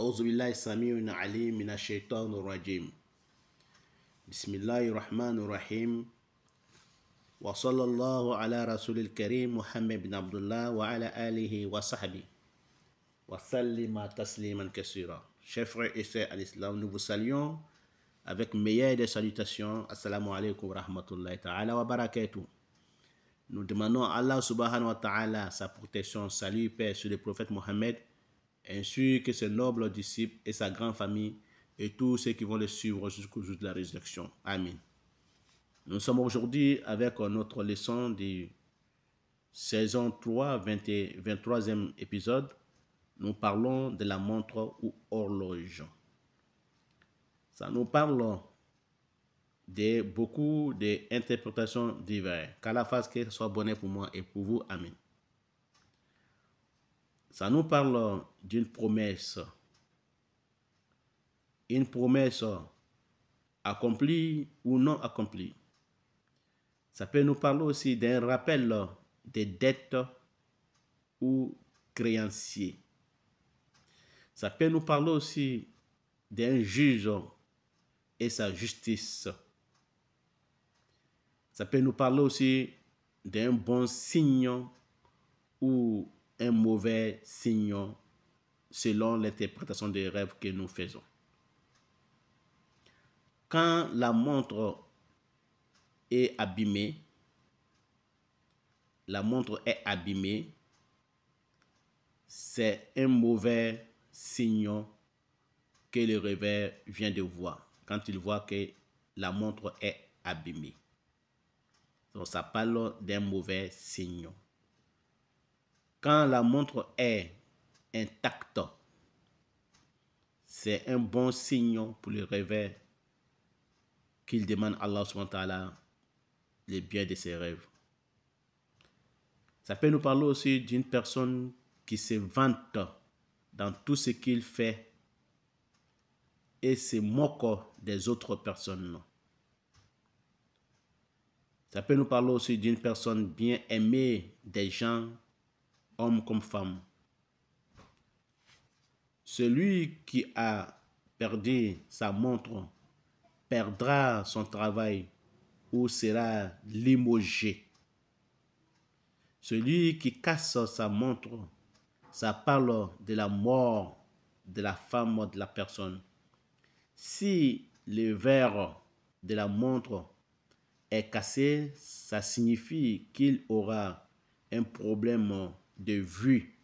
أعوذ بالله السميع العليم من الشيطان الرجيم. بسم الله الرحمن الرحيم. وصلى الله على رسول الكريم محمد بن عبد الله وعلى آله وصحبه وسلم تسليما كثيرا. Chers frères et sœurs à l'islam, nous vous saluons avec meilleure des salutations. Assalamu alaikum wa rahmatullahi ta'ala wa barakatuh. Nous demandons à Allah subhanahu wa ta'ala sa protection, salut, paix sur le prophète Mohammed, ainsi que ses nobles disciples et sa grande famille et tous ceux qui vont le suivre jusqu'au jour de la résurrection. Amen. Nous sommes aujourd'hui avec notre leçon de saison 3, 23e épisode. Nous parlons de la montre ou horloge. Ça nous parle de beaucoup d'interprétations diverses. Qu'Allah fasse que ce soit bonheur pour moi et pour vous. Amen. Ça nous parle d'une promesse. Une promesse accomplie ou non accomplie. Ça peut nous parler aussi d'un rappel des dettes ou créanciers. Ça peut nous parler aussi d'un juge et sa justice. Ça peut nous parler aussi d'un bon signe ou un mauvais signe selon l'interprétation des rêves que nous faisons. Quand la montre est abîmée, c'est un mauvais signe que le rêveur vient de voir quand il voit que la montre est abîmée. Donc ça parle d'un mauvais signe. Quand la montre est intacte, c'est un bon signe pour le rêveur qu'il demande à Allah subhanahu wa ta'ala le bien de ses rêves. Ça peut nous parler aussi d'une personne qui se vante dans tout ce qu'il fait et se moque des autres personnes. Ça peut nous parler aussi d'une personne bien aimée des gens, hommes comme femmes. Celui qui a perdu sa montre perdra son travail ou sera limogé. Celui qui casse sa montre, ça parle de la mort de la femme de la personne. Si le verre de la montre est cassé, ça signifie qu'il aura un problème de vue.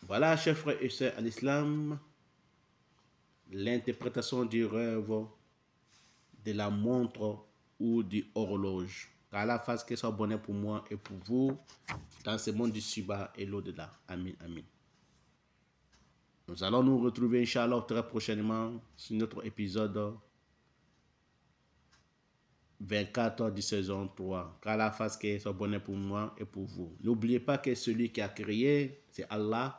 Voilà, chers frères et sœurs à l'islam, l'interprétation du rêve, de la montre ou du horloge. Qu'Allah fasse que ce soit bonheur pour moi et pour vous dans ce monde du Suba et l'au-delà. Amin, amin. Nous allons nous retrouver, Inch'Allah, très prochainement sur notre épisode 24 de saison 3. Qu'Allah fasse que ce soit bonheur pour moi et pour vous. N'oubliez pas que celui qui a créé, c'est Allah.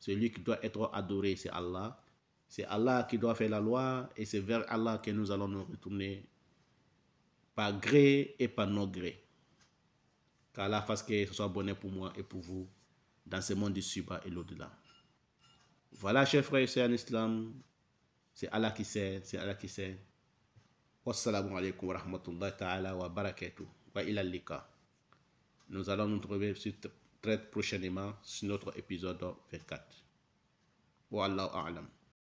Celui qui doit être adoré, c'est Allah. C'est Allah qui doit faire la loi et c'est vers Allah que nous allons nous retourner par gré et par non gré. Qu'Allah fasse que ce soit bonheur pour moi et pour vous dans ce monde du Suba et l'au-delà. Voilà, chers frères et sœurs en islam, c'est Allah qui sait, c'est Allah qui sait. Wassalamu alaikum wa rahmatullahi ta'ala wa barakatuh. Wa ila lika. Nous allons nous trouver très prochainement sur notre épisode 24. Wallahu a'lam.